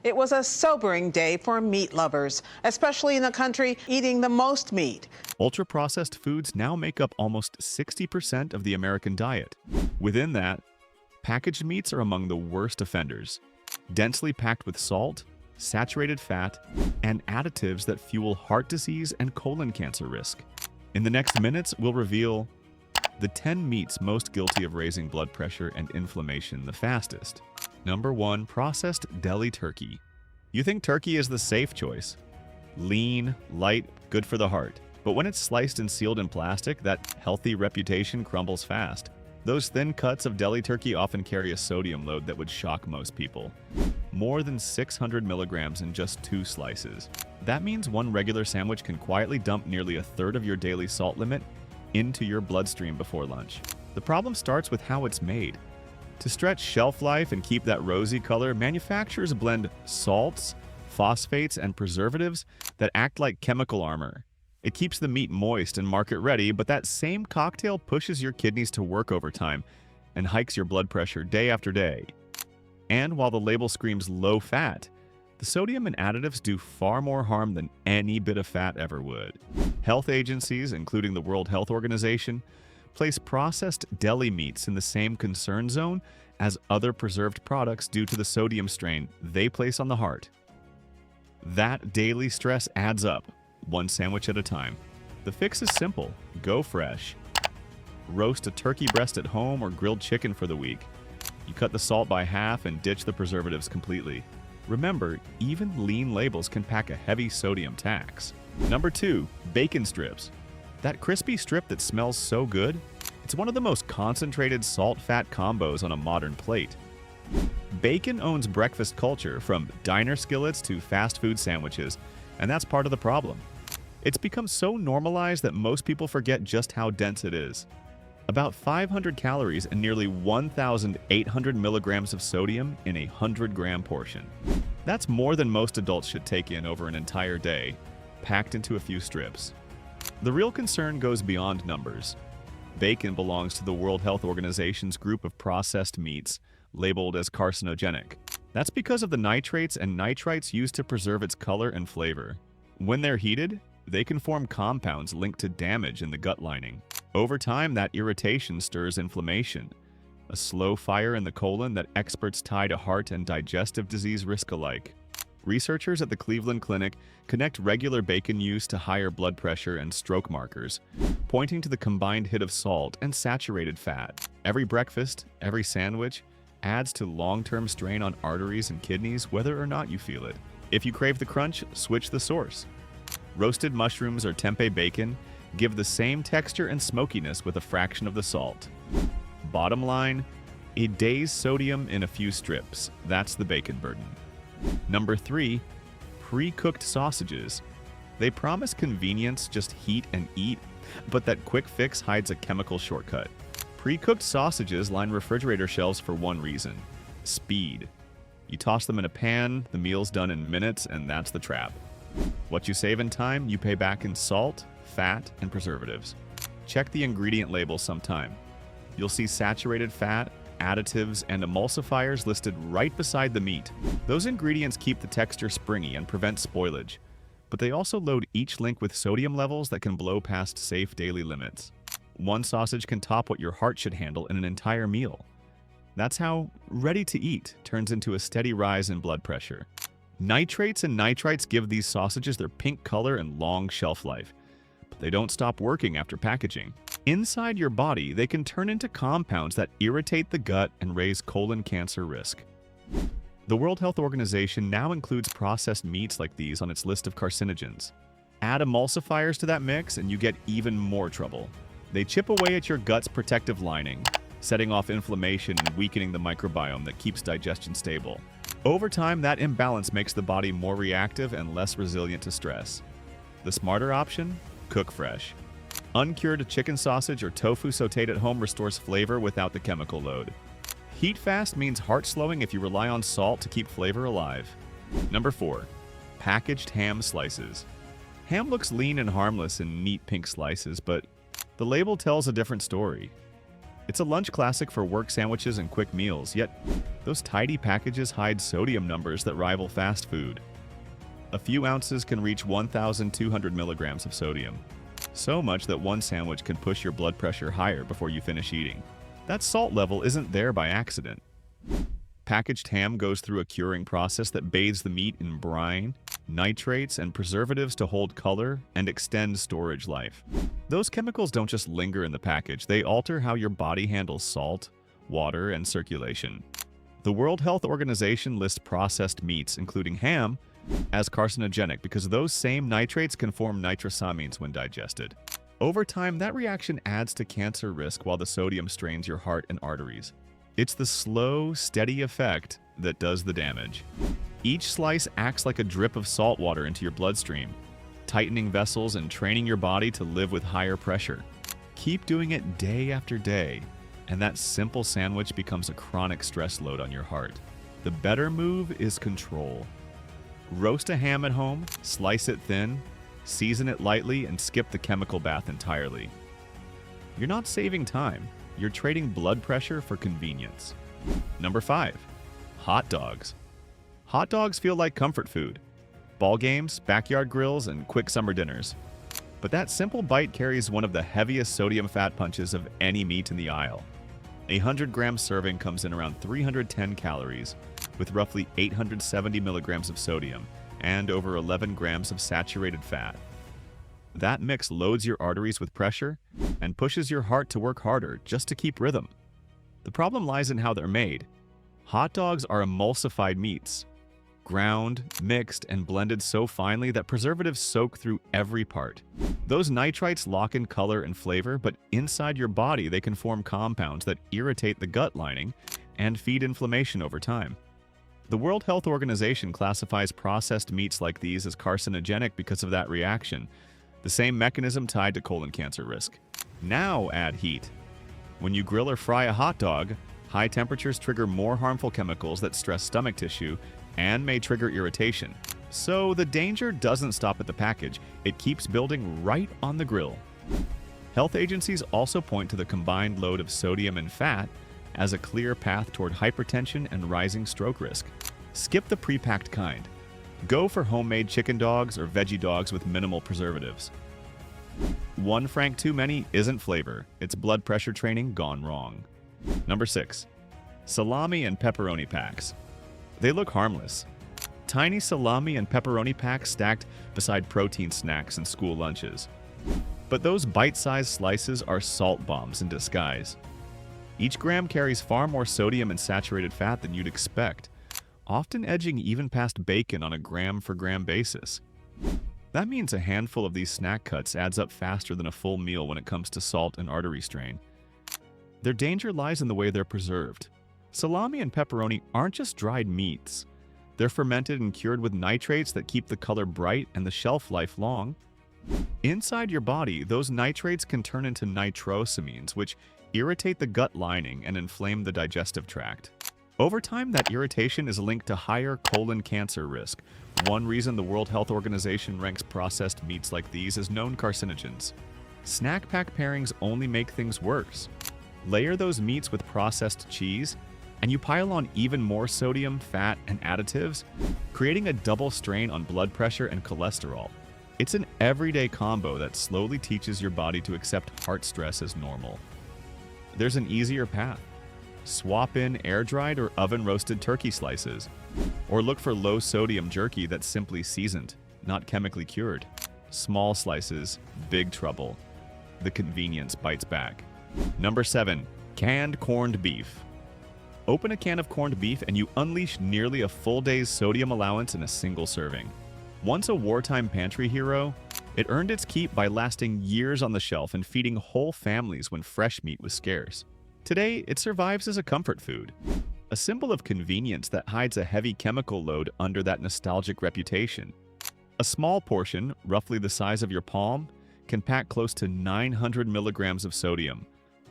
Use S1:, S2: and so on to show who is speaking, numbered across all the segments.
S1: It was a sobering day for meat lovers, especially in the country eating the most meat.
S2: Ultra-processed foods now make up almost 60% of the American diet. Within that, packaged meats are among the worst offenders, densely packed with salt, saturated fat, and additives that fuel heart disease and colon cancer risk. In the next minutes, we'll reveal the 10 meats most guilty of raising blood pressure and inflammation the fastest. Number 1. Processed deli turkey. You think turkey is the safe choice. Lean, light, good for the heart. But when it's sliced and sealed in plastic, that healthy reputation crumbles fast. Those thin cuts of deli turkey often carry a sodium load that would shock most people. More than 600 milligrams in just 2 slices. That means one regular sandwich can quietly dump nearly a third of your daily salt limit into your bloodstream before lunch. The problem starts with how it's made. To stretch shelf life and keep that rosy color, manufacturers blend salts, phosphates, and preservatives that act like chemical armor. It keeps the meat moist and market ready, but that same cocktail pushes your kidneys to work overtime and hikes your blood pressure day after day. And while the label screams low fat, the sodium and additives do far more harm than any bit of fat ever would. Health agencies, including the World Health Organization, place processed deli meats in the same concern zone as other preserved products due to the sodium strain they place on the heart. That daily stress adds up, one sandwich at a time. The fix is simple. Go fresh. Roast a turkey breast at home or grilled chicken for the week. You cut the salt by half and ditch the preservatives completely. Remember, even lean labels can pack a heavy sodium tax. Number 2. Bacon strips. That crispy strip that smells so good, it's one of the most concentrated salt-fat combos on a modern plate. Bacon owns breakfast culture, from diner skillets to fast food sandwiches, and that's part of the problem. It's become so normalized that most people forget just how dense it is. About 500 calories and nearly 1,800 milligrams of sodium in a 100-gram portion. That's more than most adults should take in over an entire day, packed into a few strips. The real concern goes beyond numbers. Bacon belongs to the World Health Organization's group of processed meats, labeled as carcinogenic. That's because of the nitrates and nitrites used to preserve its color and flavor. When they're heated, they can form compounds linked to damage in the gut lining. Over time, that irritation stirs inflammation, a slow fire in the colon that experts tie to heart and digestive disease risk alike. Researchers at the Cleveland Clinic connect regular bacon use to higher blood pressure and stroke markers, pointing to the combined hit of salt and saturated fat. Every breakfast, every sandwich, adds to long-term strain on arteries and kidneys, whether or not you feel it. If you crave the crunch, switch the source. Roasted mushrooms or tempeh bacon give the same texture and smokiness with a fraction of the salt. Bottom line, a day's sodium in a few strips. That's the bacon burden. Number 3. Pre-cooked sausages. They promise convenience, just heat and eat, but that quick fix hides a chemical shortcut. Pre-cooked sausages line refrigerator shelves for one reason: speed. You toss them in a pan, the meal's done in minutes, and that's the trap. What you save in time, you pay back in salt, fat, and preservatives. Check the ingredient label sometime. You'll see saturated fat, additives, and emulsifiers listed right beside the meat. Those ingredients keep the texture springy and prevent spoilage, but they also load each link with sodium levels that can blow past safe daily limits. One sausage can top what your heart should handle in an entire meal. That's how ready to eat turns into a steady rise in blood pressure. Nitrates and nitrites give these sausages their pink color and long shelf life, but they don't stop working after packaging. Inside your body, they can turn into compounds that irritate the gut and raise colon cancer risk. The World Health Organization now includes processed meats like these on its list of carcinogens. Add emulsifiers to that mix and you get even more trouble. They chip away at your gut's protective lining, setting off inflammation and weakening the microbiome that keeps digestion stable. Over time, that imbalance makes the body more reactive and less resilient to stress. The smarter option? Cook fresh. Uncured chicken sausage or tofu sautéed at home restores flavor without the chemical load. Heat fast means heart slowing if you rely on salt to keep flavor alive. Number 4. Packaged ham slices. Ham looks lean and harmless in neat pink slices, but the label tells a different story. It's a lunch classic for work sandwiches and quick meals, yet those tidy packages hide sodium numbers that rival fast food. A few ounces can reach 1,200 milligrams of sodium. So much that one sandwich can push your blood pressure higher before you finish eating. That salt level isn't there by accident. Packaged ham goes through a curing process that bathes the meat in brine, nitrates, and preservatives to hold color and extend storage life. Those chemicals don't just linger in the package, they alter how your body handles salt, water, and circulation. The World Health Organization lists processed meats, including ham, as carcinogenic because those same nitrates can form nitrosamines when digested. Over time, that reaction adds to cancer risk while the sodium strains your heart and arteries. It's the slow, steady effect that does the damage. Each slice acts like a drip of salt water into your bloodstream, tightening vessels and training your body to live with higher pressure. Keep doing it day after day, and that simple sandwich becomes a chronic stress load on your heart. The better move is control. Roast a ham at home, slice it thin, season it lightly, and skip the chemical bath entirely. You're not saving time. You're trading blood pressure for convenience. Number 5. Hot dogs. Hot dogs feel like comfort food. Ball games, backyard grills, and quick summer dinners. But that simple bite carries one of the heaviest sodium fat punches of any meat in the aisle. A 100-gram serving comes in around 310 calories, with roughly 870 milligrams of sodium and over 11 grams of saturated fat. That mix loads your arteries with pressure and pushes your heart to work harder just to keep rhythm. The problem lies in how they're made. Hot dogs are emulsified meats, ground, mixed, and blended so finely that preservatives soak through every part. Those nitrites lock in color and flavor, but inside your body they can form compounds that irritate the gut lining and feed inflammation over time. The World Health Organization classifies processed meats like these as carcinogenic because of that reaction, the same mechanism tied to colon cancer risk. Now add heat. When you grill or fry a hot dog, high temperatures trigger more harmful chemicals that stress stomach tissue and may trigger irritation. So the danger doesn't stop at the package, it keeps building right on the grill. Health agencies also point to the combined load of sodium and fat as a clear path toward hypertension and rising stroke risk. Skip the pre-packed kind. Go for homemade chicken dogs or veggie dogs with minimal preservatives. One frank too many isn't flavor, it's blood pressure training gone wrong. Number 6. Salami and pepperoni packs. They look harmless. Tiny salami and pepperoni packs stacked beside protein snacks and school lunches. But those bite-sized slices are salt bombs in disguise. Each gram carries far more sodium and saturated fat than you'd expect, often edging even past bacon on a gram-for-gram basis. That means a handful of these snack cuts adds up faster than a full meal when it comes to salt and artery strain. Their danger lies in the way they're preserved. Salami and pepperoni aren't just dried meats. They're fermented and cured with nitrates that keep the color bright and the shelf life long. Inside your body, those nitrates can turn into nitrosamines, which irritate the gut lining and inflame the digestive tract. Over time, that irritation is linked to higher colon cancer risk, one reason the World Health Organization ranks processed meats like these as known carcinogens. Snack pack pairings only make things worse. Layer those meats with processed cheese, and you pile on even more sodium, fat, and additives, creating a double strain on blood pressure and cholesterol. It's an everyday combo that slowly teaches your body to accept heart stress as normal. There's an easier path. Swap in air-dried or oven-roasted turkey slices, or look for low-sodium jerky that's simply seasoned, not chemically cured. Small slices, big trouble. The convenience bites back. Number 7. Canned corned beef. Open a can of corned beef and you unleash nearly a full day's sodium allowance in a single serving. Once a wartime pantry hero, it earned its keep by lasting years on the shelf and feeding whole families when fresh meat was scarce. Today, it survives as a comfort food, a symbol of convenience that hides a heavy chemical load under that nostalgic reputation. A small portion, roughly the size of your palm, can pack close to 900 milligrams of sodium,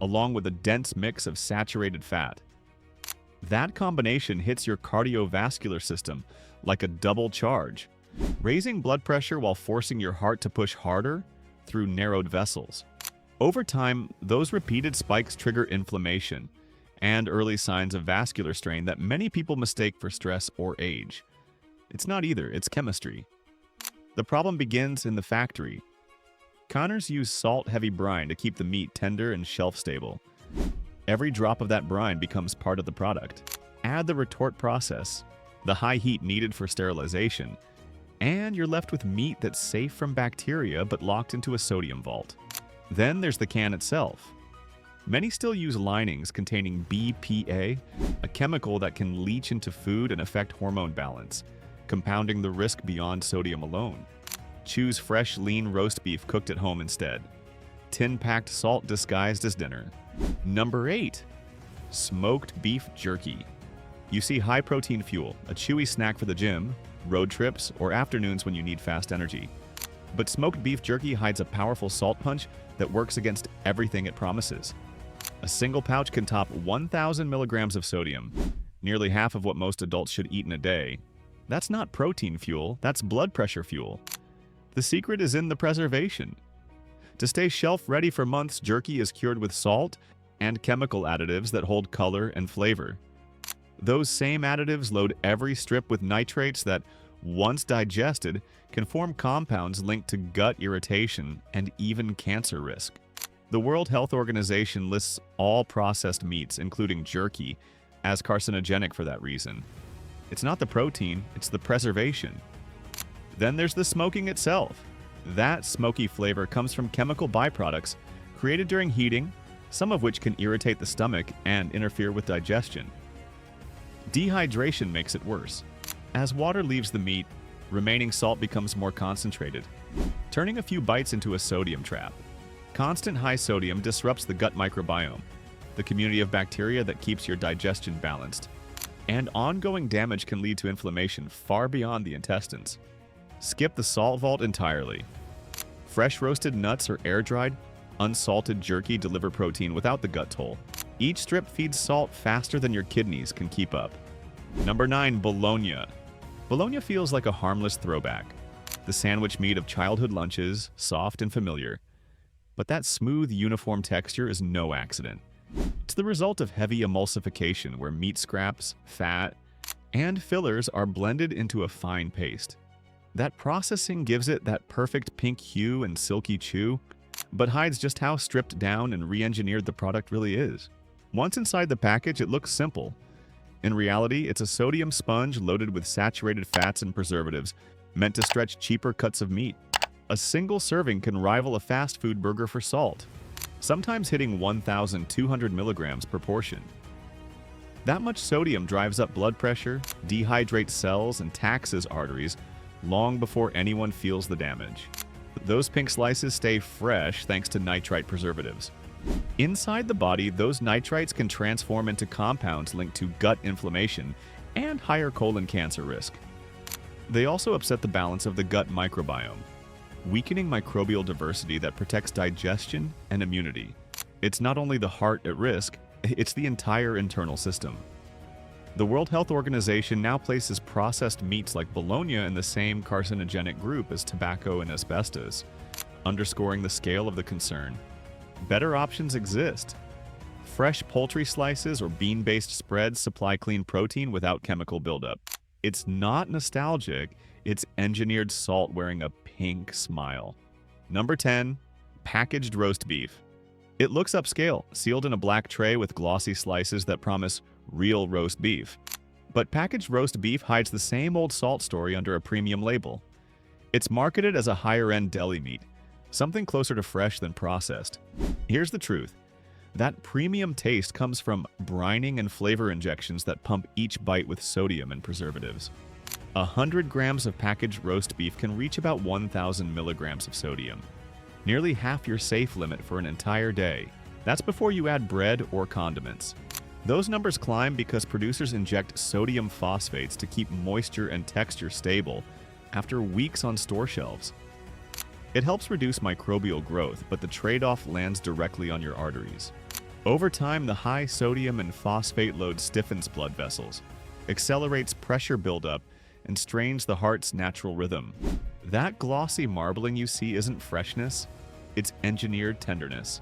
S2: along with a dense mix of saturated fat. That combination hits your cardiovascular system like a double charge, raising blood pressure while forcing your heart to push harder through narrowed vessels. Over time, those repeated spikes trigger inflammation and early signs of vascular strain that many people mistake for stress or age. It's not either, it's chemistry. The problem begins in the factory. Conners use salt-heavy brine to keep the meat tender and shelf-stable. Every drop of that brine becomes part of the product. Add the retort process, the high heat needed for sterilization, and you're left with meat that's safe from bacteria but locked into a sodium vault. Then there's the can itself. Many still use linings containing BPA, a chemical that can leach into food and affect hormone balance, compounding the risk beyond sodium alone. Choose fresh, lean roast beef cooked at home instead. Tin-packed salt disguised as dinner. Number 8. Smoked beef jerky. You see high-protein fuel, a chewy snack for the gym, road trips, or afternoons when you need fast energy. But smoked beef jerky hides a powerful salt punch that works against everything it promises. A single pouch can top 1,000 milligrams of sodium, nearly half of what most adults should eat in a day. That's not protein fuel, that's blood pressure fuel. The secret is in the preservation. To stay shelf-ready for months, jerky is cured with salt and chemical additives that hold color and flavor. Those same additives load every strip with nitrates that, once digested, can form compounds linked to gut irritation and even cancer risk. The World Health Organization lists all processed meats, including jerky, as carcinogenic for that reason. It's not the protein, it's the preservation. Then there's the smoking itself. That smoky flavor comes from chemical byproducts created during heating, some of which can irritate the stomach and interfere with digestion. Dehydration makes it worse. As water leaves the meat, remaining salt becomes more concentrated, turning a few bites into a sodium trap. Constant high sodium disrupts the gut microbiome, the community of bacteria that keeps your digestion balanced. And ongoing damage can lead to inflammation far beyond the intestines. Skip the salt vault entirely. Fresh roasted nuts or air-dried, unsalted jerky deliver protein without the gut toll. Each strip feeds salt faster than your kidneys can keep up. Number 9. Bologna. Bologna feels like a harmless throwback. The sandwich meat of childhood lunches, soft and familiar. But that smooth, uniform texture is no accident. It's the result of heavy emulsification where meat scraps, fat, and fillers are blended into a fine paste. That processing gives it that perfect pink hue and silky chew, but hides just how stripped down and re-engineered the product really is. Once inside the package, it looks simple. In reality, it's a sodium sponge loaded with saturated fats and preservatives, meant to stretch cheaper cuts of meat. A single serving can rival a fast food burger for salt, sometimes hitting 1,200 milligrams per portion. That much sodium drives up blood pressure, dehydrates cells, and taxes arteries long before anyone feels the damage. Those pink slices stay fresh thanks to nitrite preservatives. Inside the body, those nitrites can transform into compounds linked to gut inflammation and higher colon cancer risk. They also upset the balance of the gut microbiome, weakening microbial diversity that protects digestion and immunity. It's not only the heart at risk, it's the entire internal system. The World Health Organization now places processed meats like bologna in the same carcinogenic group as tobacco and asbestos, underscoring the scale of the concern. Better options exist. Fresh poultry slices or bean-based spreads supply clean protein without chemical buildup. It's not nostalgic, it's engineered salt wearing a pink smile. Number 10. Packaged roast beef. It looks upscale, sealed in a black tray with glossy slices that promise real roast beef. But packaged roast beef hides the same old salt story under a premium label. It's marketed as a higher-end deli meat, something closer to fresh than processed. Here's the truth. That premium taste comes from brining and flavor injections that pump each bite with sodium and preservatives. 100 grams of packaged roast beef can reach about 1,000 milligrams of sodium, nearly half your safe limit for an entire day. That's before you add bread or condiments. Those numbers climb because producers inject sodium phosphates to keep moisture and texture stable after weeks on store shelves. It helps reduce microbial growth, but the trade-off lands directly on your arteries. Over time, the high sodium and phosphate load stiffens blood vessels, accelerates pressure buildup, and strains the heart's natural rhythm. That glossy marbling you see isn't freshness, it's engineered tenderness.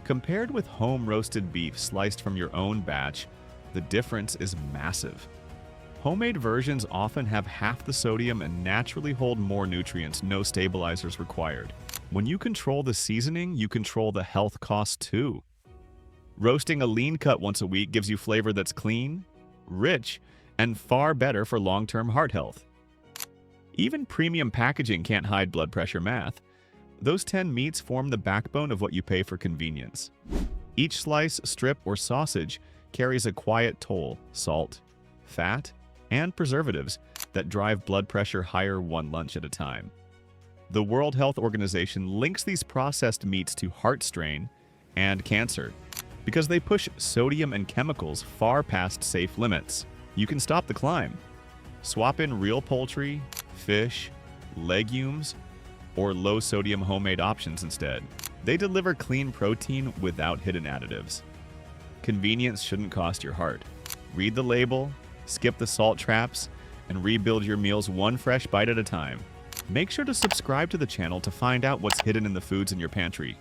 S2: Compared with home-roasted beef sliced from your own batch, the difference is massive. Homemade versions often have half the sodium and naturally hold more nutrients, no stabilizers required. When you control the seasoning, you control the health costs too. Roasting a lean cut once a week gives you flavor that's clean, rich, and far better for long-term heart health. Even premium packaging can't hide blood pressure math. Those 10 meats form the backbone of what you pay for convenience. Each slice, strip, or sausage carries a quiet toll: salt, fat, and preservatives that drive blood pressure higher one lunch at a time. The World Health Organization links these processed meats to heart strain and cancer because they push sodium and chemicals far past safe limits. You can stop the climb. Swap in real poultry, fish, legumes, or low-sodium homemade options instead. They deliver clean protein without hidden additives. Convenience shouldn't cost your heart. Read the label, skip the salt traps, and rebuild your meals one fresh bite at a time. Make sure to subscribe to the channel to find out what's hidden in the foods in your pantry.